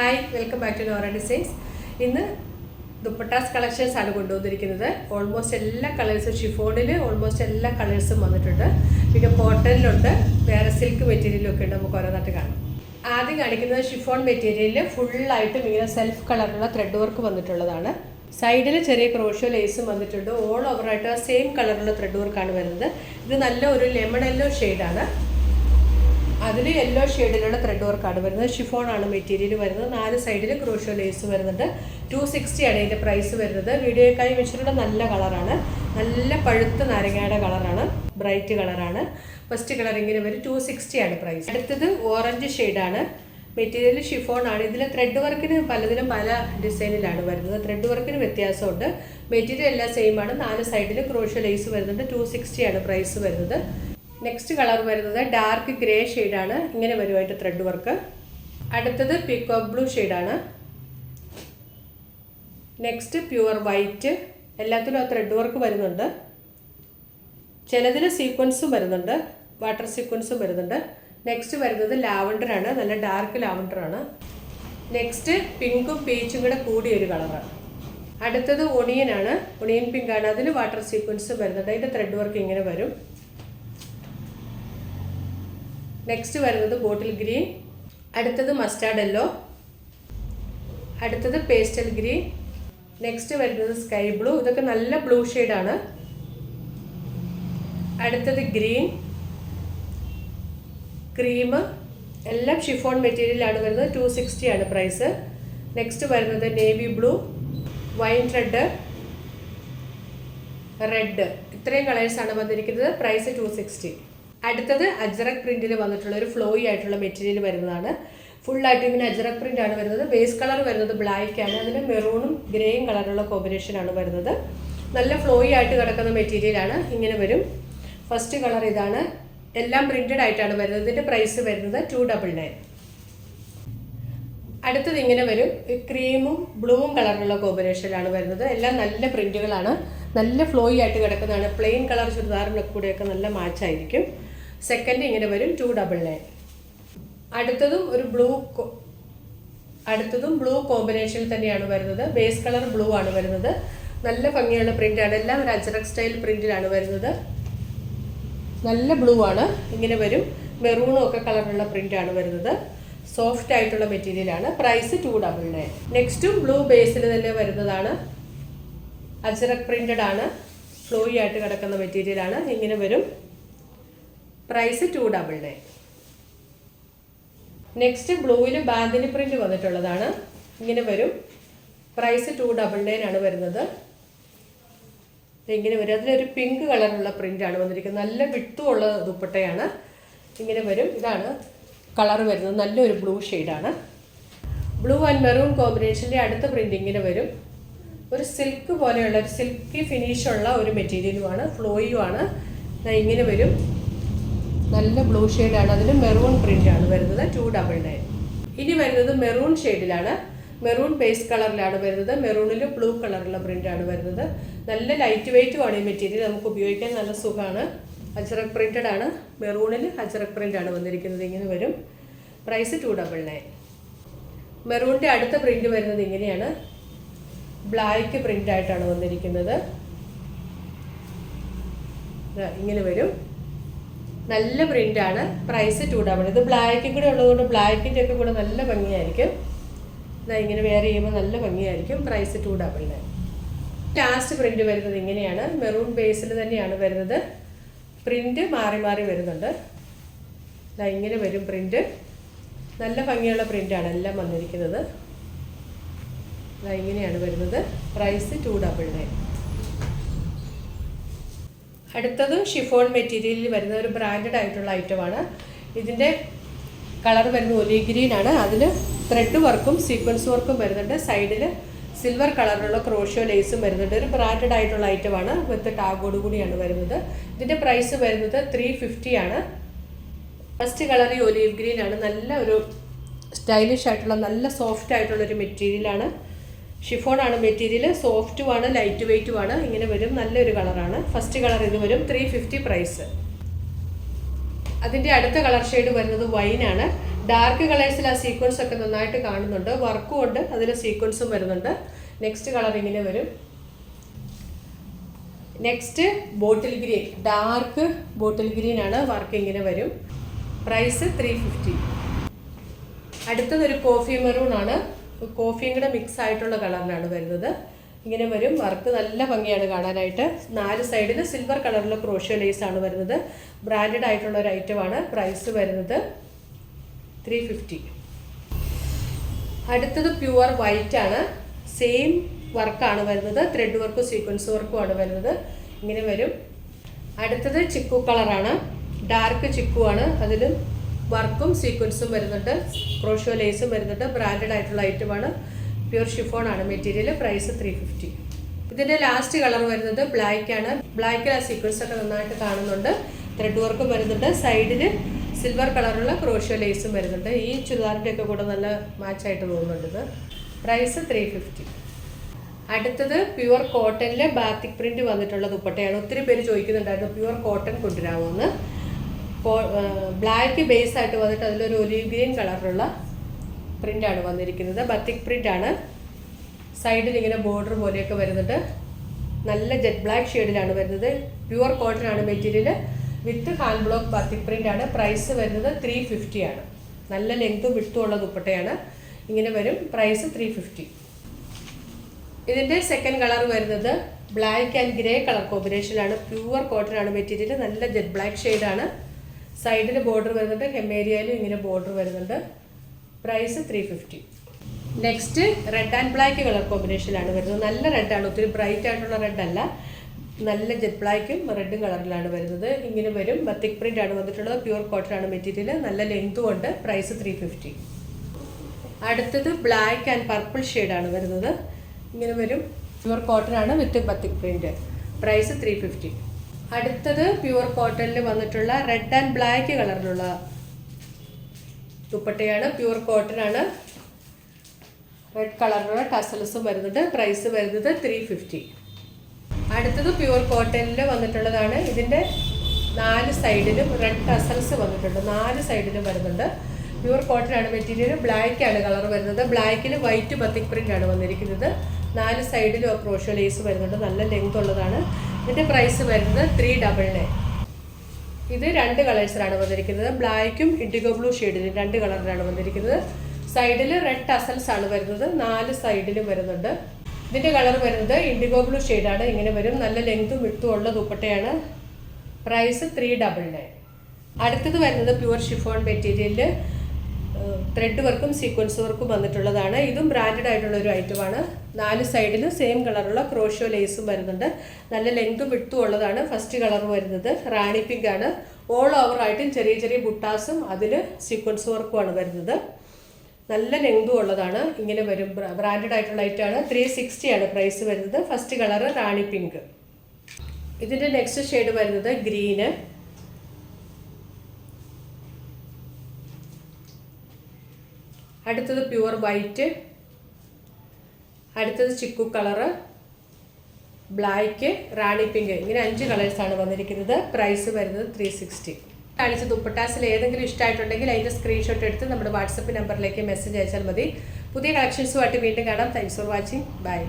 Hi, welcome back to Nora designs. ഇന്ന് dupattas collections ആണ് കൊണ്ടുവന്നിരിക്കുന്നത്. ഓൾമോസ്റ്റ് എല്ലാ കളേഴ്സും, ഷിഫോണിൽ ഓൾമോസ്റ്റ് എല്ലാ കളേഴ്സും വന്നിട്ടുണ്ട്. പിന്നെ കോട്ടണിലുണ്ട്, വേറെ സിൽക്ക് മെറ്റീരിയലും ഒക്കെ ഉണ്ട്. നമുക്ക് ഓരോന്നായിട്ട് കാണാം. ആദ്യം കാണിക്കുന്നത് ഷിഫോൺ മെറ്റീരിയലിൽ ഫുള്ളായിട്ടും ഇങ്ങനെ സെൽഫ് കളറുള്ള ത്രെഡ് വർക്ക് വന്നിട്ടുള്ളതാണ്. സൈഡിൽ ചെറിയ ക്രോഷ്യോ ലേസും വന്നിട്ടുണ്ട്. ഓൾ ഓവറായിട്ട് സെയിം കളറുള്ള ത്രെഡ് വർക്കാണ് വരുന്നത്. ഇത് നല്ല ഒരു ലെമൺ യെല്ലോ ഷെയ്ഡാണ്. അതിൽ യെല്ലോ ഷെയ്ഡിലുള്ള ത്രെഡ് വർക്കാണ് വരുന്നത്. ഷിഫോണാണ് മെറ്റീരിയൽ വരുന്നത്. 4 സൈഡിൽ ക്രോഷ്യോ ലേസ് വരുന്നുണ്ട്. 260 ആണ് ഇതിൻ്റെ പ്രൈസ് വരുന്നത്. വീഡിയോക്കായി വെച്ചിട്ടുള്ള നല്ല കളറാണ്, നല്ല പഴുത്ത നാരങ്ങയുടെ കളറാണ്, ബ്രൈറ്റ് കളറാണ്. ഫസ്റ്റ് കളർ ഇങ്ങനെ വരും. 260 ആണ് പ്രൈസ്. അടുത്തത് ഓറഞ്ച് ഷെയ്ഡാണ്. മെറ്റീരിയൽ ഷിഫോണാണ്. ഇതിൽ ത്രെഡ് വർക്കിന് പലതിലും പല ഡിസൈനിലാണ് വരുന്നത്. ത്രെഡ് വർക്കിന് വ്യത്യാസമുണ്ട്. മെറ്റീരിയൽ എല്ലാം സെയിം ആണ്. 4 സൈഡിൽ ക്രോഷ്യോ ലേസ് വരുന്നുണ്ട്. 260 ആണ് പ്രൈസ് വരുന്നത്. നെക്സ്റ്റ് കളർ വരുന്നത് ഡാർക്ക് ഗ്രേ ഷെയ്ഡാണ്. ഇങ്ങനെ വരുമായിട്ട് ത്രെഡ് വർക്ക്. അടുത്തത് പീകോക്ക് ബ്ലൂ ഷെയ്ഡാണ്. Next pure white. എല്ലാത്തിലും ആ ത്രെഡ് വർക്ക് വരുന്നുണ്ട്. ചിലതിൽ സീക്വൻസും വരുന്നുണ്ട്, വാട്ടർ സീക്വൻസും വരുന്നുണ്ട്. നെക്സ്റ്റ് വരുന്നത് ലാവണ്ടറാണ്, നല്ല ഡാർക്ക് ലാവണ്ടറാണ്. നെക്സ്റ്റ് പിങ്കും പീച്ചും കൂടെ കൂടിയൊരു കളറാണ്. അടുത്തത് ഒണിയനാണ്, ഒണിയൻ പിങ്കാണ്. അതിൽ വാട്ടർ സീക്വൻസും വരുന്നുണ്ട്. അതിൻ്റെ ത്രെഡ് വർക്ക് ഇങ്ങനെ വരും. നെക്സ്റ്റ് വരുന്നത് ബോട്ടിൽ ഗ്രീൻ. അടുത്തത് മസ്റ്റാർഡ് യെല്ലോ. അടുത്തത് പേസ്റ്റൽ ഗ്രീൻ. നെക്സ്റ്റ് വരുന്നത് സ്കൈ ബ്ലൂ. ഇതൊക്കെ നല്ല ബ്ലൂ ഷെയ്ഡാണ്. അടുത്തത് ഗ്രീൻ, ക്രീം. എല്ലാം ഷിഫോൺ മെറ്റീരിയലാണ് വരുന്നത്. 260 ആണ് പ്രൈസ്. നെക്സ്റ്റ് വരുന്നത് navy blue, wine red, red. ഇത്രയും കളേഴ്സാണ് വന്നിരിക്കുന്നത്. പ്രൈസ് 260. അടുത്തത് അജ്രക് പ്രിന്റിൽ വന്നിട്ടുള്ള ഒരു ഫ്ലോയി ആയിട്ടുള്ള മെറ്റീരിയൽ വരുന്നതാണ്. ഫുള്ളായിട്ട് ഇങ്ങനെ അജ്രക് പ്രിന്റ് ആണ് വരുന്നത്. ബേസ് കളർ വരുന്നത് ബ്ലാക്ക് ആണ്. അതിന് മെറൂണും ഗ്രേയും കളറുള്ള കോമ്പിനേഷനാണ് വരുന്നത്. നല്ല ഫ്ലോയി ആയിട്ട് കിടക്കുന്ന മെറ്റീരിയലാണ്. ഇങ്ങനെ വരും. ഫസ്റ്റ് കളർ ഇതാണ്. എല്ലാം പ്രിന്റഡ് ആയിട്ടാണ് വരുന്നത്. ഇതിൻ്റെ പ്രൈസ് വരുന്നത് 299. അടുത്തത് ഇങ്ങനെ വരും. ക്രീമും ബ്ലൂവും കളറിലുള്ള കോമ്പിനേഷനിലാണ് വരുന്നത്. എല്ലാം നല്ല പ്രിന്റുകളാണ്, നല്ല ഫ്ലോയി ആയിട്ട് കിടക്കുന്നതാണ്. പ്ലെയിൻ കളർ ചുരിദാറിനൊക്കെ കൂടെയൊക്കെ നല്ല മാച്ചായിരിക്കും. സെക്കൻഡ് ഇങ്ങനെ വരും. 299. അടുത്തതും ഒരു ബ്ലൂ കോമ്പിനേഷനിൽ തന്നെയാണ് വരുന്നത്. ബേസ് കളർ ബ്ലൂ ആണ് വരുന്നത്. നല്ല ഭംഗിയുള്ള പ്രിന്റാണ്. എല്ലാം ഒരു അജ്രക് സ്റ്റൈൽ പ്രിന്റിലാണ് വരുന്നത്. നല്ല ബ്ലൂ ആണ്. ഇങ്ങനെ വരും. മെറൂണും ഒക്കെ കളറുള്ള പ്രിന്റാണ് വരുന്നത്. സോഫ്റ്റ് ആയിട്ടുള്ള മെറ്റീരിയലാണ്. പ്രൈസ് 299. നെക്സ്റ്റും ബ്ലൂ ബേസിൽ തന്നെ വരുന്നതാണ്. അജ്രക് പ്രിന്റഡ് ആണ്. ഫ്ലോയി ആയിട്ട് കിടക്കുന്ന മെറ്റീരിയലാണ്. ഇങ്ങനെ വരും. പ്രൈസ് 299. നെക്സ്റ്റ് ബ്ലൂവിൽ ബാന്തിനി പ്രിന്റ് വന്നിട്ടുള്ളതാണ്. ഇങ്ങനെ വരും. പ്രൈസ് 299 ആണ് വരുന്നത്. ഇങ്ങനെ വരും. അതിലൊരു പിങ്ക് കളറുള്ള പ്രിന്റാണ് വന്നിരിക്കുന്നത്. നല്ല വിട്ടുമുള്ള ദുപ്പട്ടയാണ്. ഇങ്ങനെ വരും. ഇതാണ് കളർ വരുന്നത്. നല്ലൊരു ബ്ലൂ ഷെയ്ഡാണ്. ബ്ലൂ ആൻഡ് മെറൂൺ കോമ്പിനേഷൻ്റെ അടുത്ത പ്രിന്റ് ഇങ്ങനെ വരും. ഒരു സിൽക്ക് പോലെയുള്ള ഒരു സിൽക്കി ഫിനിഷുള്ള ഒരു മെറ്റീരിയലുമാണ്. ഫ്ലോയുമാണ്. ഇങ്ങനെ വരും. നല്ല ബ്ലൂ ഷെയ്ഡാണ്. അതിൽ മെറൂൺ പ്രിൻ്റാണ് വരുന്നത്. 299. ഇനി വരുന്നത് മെറൂൺ ഷെയ്ഡിലാണ്. മെറൂൺ ബേസ് കളറിലാണ് വരുന്നത്. മെറൂണിൽ ബ്ലൂ കളറുള്ള പ്രിൻ്റാണ് വരുന്നത്. നല്ല ലൈറ്റ് വെയ്റ്റുമാണ് ഈ മെറ്റീരിയൽ. നമുക്ക് ഉപയോഗിക്കാൻ നല്ല സുഖമാണ്. അജ്രക് പ്രിൻ്റഡ് ആണ്. മെറൂണിൽ അജ്രക് പ്രിൻ്റാണ് വന്നിരിക്കുന്നത്. ഇങ്ങനെ വരും. പ്രൈസ് 299. മെറൂണിൻ്റെ അടുത്ത പ്രിൻ്റ് വരുന്നത് ഇങ്ങനെയാണ്. ബ്ലാക്ക് പ്രിൻ്റായിട്ടാണ് വന്നിരിക്കുന്നത്. ഇങ്ങനെ വരും. നല്ല പ്രിൻ്റാണ്. പ്രൈസ് 299. ഇത് ബ്ലാക്കും കൂടെ ഉള്ളതുകൊണ്ട് ബ്ലാക്കിൻ്റെ ഒക്കെ കൂടെ നല്ല ഭംഗിയായിരിക്കും. ഇങ്ങനെ വെയർ ചെയ്യുമ്പോൾ നല്ല ഭംഗിയായിരിക്കും. പ്രൈസ് 299. ലാസ്റ്റ് പ്രിൻ്റ് വരുന്നത് ഇങ്ങനെയാണ്. മെറൂൺ ബേസിൽ തന്നെയാണ് വരുന്നത്. പ്രിൻ്റ് മാറി മാറി വരുന്നുണ്ട്. ഇങ്ങനെ വരും പ്രിൻ്റ്. നല്ല ഭംഗിയുള്ള പ്രിൻ്റാണ് എല്ലാം വന്നിരിക്കുന്നത്. ഇങ്ങനെയാണ് വരുന്നത്. പ്രൈസ് 299. അടുത്തത് ഷിഫോൺ മെറ്റീരിയലിൽ വരുന്ന ഒരു ബ്രാൻഡഡ് ആയിട്ടുള്ള ഐറ്റമാണ്. ഇതിൻ്റെ കളർ വരുന്നത് ഒലീവ് ഗ്രീൻ ആണ്. അതിൽ ത്രെഡ് വർക്കും സീക്വൻസ് വർക്കും വരുന്നുണ്ട്. സൈഡിൽ സിൽവർ കളറിലുള്ള ക്രോഷ്യോ ലേസും വരുന്നുണ്ട്. ഒരു ബ്രാൻഡഡ് ആയിട്ടുള്ള ഐറ്റമാണ്. വിത്ത് ടാഗോട് കൂടിയാണ് വരുന്നത്. ഇതിൻ്റെ പ്രൈസ് വരുന്നത് 350 ആണ്. ഫസ്റ്റ് കളർ ഈ ഒലീവ് ഗ്രീൻ ആണ്. നല്ല ഒരു സ്റ്റൈലിഷ് ആയിട്ടുള്ള നല്ല സോഫ്റ്റ് ആയിട്ടുള്ളൊരു മെറ്റീരിയലാണ്. ഷിഫോണാണ് മെറ്റീരിയൽ. സോഫ്റ്റുമാണ്, ലൈറ്റ് വെയ്റ്റുമാണ്. ഇങ്ങനെ വരും. നല്ലൊരു കളറാണ്. ഫസ്റ്റ് കളർ ഇത് വരും. 350 പ്രൈസ്. അതിൻ്റെ അടുത്ത കളർ ഷെയ്ഡ് വരുന്നത് വൈനാണ്. ഡാർക്ക് കളേഴ്സിൽ ആ സീക്വൻസ് ഒക്കെ നന്നായിട്ട് കാണുന്നുണ്ട്. വർക്കും ഉണ്ട്, അതിൽ സീക്വൻസും വരുന്നുണ്ട്. നെക്സ്റ്റ് കളർ ഇങ്ങനെ വരും. Next bottle green, dark bottle green ആണ്. വർക്ക് ഇങ്ങനെ വരും. പ്രൈസ് 350. അടുത്തതൊരു കോഫി മെറൂൺ ആണ്. കോഫിയും കൂടെ മിക്സ് ആയിട്ടുള്ള കളറിലാണ് വരുന്നത്. ഇങ്ങനെ വരും. വർക്ക് നല്ല ഭംഗിയാണ് കാണാനായിട്ട്. 4 സൈഡിൽ സിൽവർ കളറിലുള്ള ക്രോഷ്യോ ലേസ് ആണ് വരുന്നത്. ബ്രാൻഡഡ് ആയിട്ടുള്ള ഒരു ഐറ്റമാണ്. പ്രൈസ് വരുന്നത് 350. അടുത്തത് പ്യുവർ വൈറ്റ് ആണ്. സെയിം വർക്കാണ് വരുന്നത്. ത്രെഡ് വർക്കും സീക്വൻസ് വർക്കും ആണ് വരുന്നത്. ഇങ്ങനെ വരും. അടുത്തത് ചിക്കു കളറാണ്. ഡാർക്ക് ചിക്കു ആണ്. അതിലും വർക്കും സീക്വൻസും വരുന്നുണ്ട്. ക്രോഷ്യോ ലേസും വരുന്നുണ്ട്. ബ്രാൻഡഡ് ആയിട്ടുള്ള ഐറ്റമാണ്. പ്യൂർ ഷിഫോൺ ആണ് മെറ്റീരിയൽ. പ്രൈസ് 350. ഇതിൻ്റെ ലാസ്റ്റ് കളർ വരുന്നത് ബ്ലാക്ക് ആണ്. ബ്ലാക്കിൽ ആ സീക്വൻസ് ഒക്കെ നന്നായിട്ട് കാണുന്നുണ്ട്. ത്രെഡ് വർക്കും വരുന്നുണ്ട്. സൈഡിൽ സിൽവർ കളറുള്ള ക്രോഷ്യോ ലേസും വരുന്നുണ്ട്. ഈ ചുരിദാറിൻ്റെ ഒക്കെ കൂടെ നല്ല മാച്ചായിട്ട് തോന്നുന്നുണ്ട് ഇത്. പ്രൈസ് 350. അടുത്തത് പ്യുവർ കോട്ടണിൽ ബാത്തിക് പ്രിന്റ് വന്നിട്ടുള്ള ദുപ്പട്ടയാണ്. ഒത്തിരി പേര് ചോദിക്കുന്നുണ്ടായിരുന്നു പ്യുവർ കോട്ടൺ കൊണ്ടുവരാമോ എന്ന്. ബ്ലാക്ക് ബേസ് ആയിട്ട് വന്നിട്ട് അതിലൊരു ഒലിവ് ഗ്രീൻ കളറിലുള്ള പ്രിൻ്റാണ് വന്നിരിക്കുന്നത്. ബത്തിക് പ്രിൻ്റാണ്. സൈഡിൽ ഇങ്ങനെ ബോർഡർ പോലെയൊക്കെ വരുന്നുണ്ട്. നല്ല ജെറ്റ് ബ്ലാക്ക് ഷെയ്ഡിലാണ് വരുന്നത്. പ്യുവർ കോട്ടൺ ആണ് material. With hand block batik പ്രിൻ്റാണ്. പ്രൈസ് വരുന്നത് 350 ആണ്. നല്ല ലെങ്ത്തും വിട്ടും ഉള്ള ദുപ്പട്ടയാണ്. ഇങ്ങനെ വരും. പ്രൈസ് 350. ഇതിൻ്റെ സെക്കൻഡ് കളർ വരുന്നത് ബ്ലാക്ക് ആൻഡ് ഗ്രേ കളർ കോമ്പിനേഷനിലാണ്. പ്യുവർ കോട്ടൺ ആണ് മെറ്റീരിയൽ. നല്ല ജെറ്റ് ബ്ലാക്ക് ഷെയ്ഡാണ്. സൈഡിൽ ബോർഡർ വരുന്നുണ്ട്. ഹെമേരിയയിലും ഇങ്ങനെ ബോർഡർ വരുന്നുണ്ട്. Price 350. Next red and black colour കോമ്പിനേഷനിലാണ് വരുന്നത്. നല്ല റെഡാണ്. ഒത്തിരി ബ്രൈറ്റ് ആയിട്ടുള്ള റെഡ് അല്ല. നല്ല ജെറ്റ് ബ്ലാക്കും റെഡും കളറിലാണ് വരുന്നത്. ഇങ്ങനെ വരും. ബത്തിക് പ്രിൻ്റ് ആണ് വന്നിട്ടുള്ളത്. പ്യുവർ കോട്ടൺ ആണ് മെറ്റീരിയൽ. നല്ല ലെങ്തും ഉണ്ട്. പ്രൈസ് 350. അടുത്തത് ബ്ലാക്ക് ആൻഡ് പർപ്പിൾ ഷെയ്ഡാണ് വരുന്നത്. ഇങ്ങനെ വരും. പ്യുവർ കോട്ടൺ ആണ് വിത്ത് ബത്തിക് പ്രിൻ്റ്. പ്രൈസ് 350. അടുത്തത് പ്യുവർ കോട്ടണിൽ വന്നിട്ടുള്ള റെഡ് ആൻഡ് ബ്ലാക്ക് കളറിലുള്ള ദുപ്പട്ടയാണ്. പ്യുവർ കോട്ടൺ ആണ്. റെഡ് കളറിലുള്ള ടസൽസും വരുന്നുണ്ട്. പ്രൈസ് വരുന്നത് 350. അടുത്തത് പ്യുവർ കോട്ടണിൽ വന്നിട്ടുള്ളതാണ്. ഇതിൻ്റെ 4 സൈഡിലും റെഡ് ടസൽസ് വന്നിട്ടുണ്ട്. 4 സൈഡിലും വരുന്നുണ്ട്. പ്യുവർ കോട്ടൺ ആണ് മെറ്റീരിയൽ. ബ്ലാക്ക് ആണ് കളർ വരുന്നത്. ബ്ലാക്കിൽ വൈറ്റ് ബത്തിക് പ്രിൻ്റ് ആണ് വന്നിരിക്കുന്നത്. 4 സൈഡിലും ക്രോഷ്യോ ലേസ് വരുന്നുണ്ട്. നല്ല ലെങ്ത് ഉള്ളതാണ്. ഇതിൻ്റെ പ്രൈസ് വരുന്നത് 399. ഇത് 2 കളേഴ്സിലാണ് വന്നിരിക്കുന്നത്. ബ്ലാക്കും ഇൻഡിഗോ ബ്ലൂ ഷെയ്ഡിലും 2 കളറിലാണ് വന്നിരിക്കുന്നത്. സൈഡിൽ റെഡ് ടസൽസ് ആണ് വരുന്നത്. 4 സൈഡിലും വരുന്നുണ്ട്. ഇതിൻ്റെ കളർ വരുന്നത് ഇൻഡിഗോ ബ്ലൂ ഷെയ്ഡാണ്. ഇങ്ങനെ വരും. നല്ല ലെങ്തും വിട്ടും ഉള്ള ദുപ്പട്ടയാണ്. പ്രൈസ് 399. അടുത്തത് വരുന്നത് പ്യുവർ ഷിഫോൺ മെറ്റീരിയലിൽ ത്രെഡ് വർക്കും സീക്വൻസ് വർക്കും വന്നിട്ടുള്ളതാണ്. ഇതും ബ്രാൻഡഡ് ആയിട്ടുള്ള ഒരു ഐറ്റമാണ്. 4 സൈഡിലും സെയിം കളറുള്ള ക്രോഷ്യോ ലേസും വരുന്നുണ്ട്. നല്ല ലെങ്തും വിട്ടും ഉള്ളതാണ്. ഫസ്റ്റ് കളർ വരുന്നത് റാണി പിങ്ക് ആണ്. ഓൾ ഓവർ ആയിട്ടും ചെറിയ ചെറിയ ബുട്ടാസും അതിൽ സീക്വൻസ് വർക്കുമാണ് വരുന്നത്. നല്ല ലെങ്തും ഉള്ളതാണ്. ഇങ്ങനെ വരും. ബ്രാൻഡഡ് ആയിട്ടുള്ള ഐറ്റമാണ്. 360 ആണ് പ്രൈസ് വരുന്നത്. ഫസ്റ്റ് കളർ റാണി പിങ്ക്. ഇതിൻ്റെ നെക്സ്റ്റ് ഷെയ്ഡ് വരുന്നത് ഗ്രീന്. അടുത്തത് പ്യുവർ വൈറ്റ്. അടുത്തത് ചിക്കു കളറ്, ബ്ലാക്ക്, റാണി പിങ്ക്. ഇങ്ങനെ 5 കളേഴ്സാണ് വന്നിരിക്കുന്നത്. പ്രൈസ് വരുന്നത് 360. കാണിച്ച ദുപ്പട്ടാസിൽ ഏതെങ്കിലും ഇഷ്ടമായിട്ടുണ്ടെങ്കിൽ അതിൻ്റെ സ്ക്രീൻഷോട്ട് എടുത്ത് നമ്മുടെ വാട്സപ്പ് നമ്പറിലേക്ക് മെസ്സേജ് അയച്ചാൽ മതി. പുതിയ കളക്ഷൻസുമായിട്ട് വീണ്ടും കാണാം. Thanks for watching. ബൈ.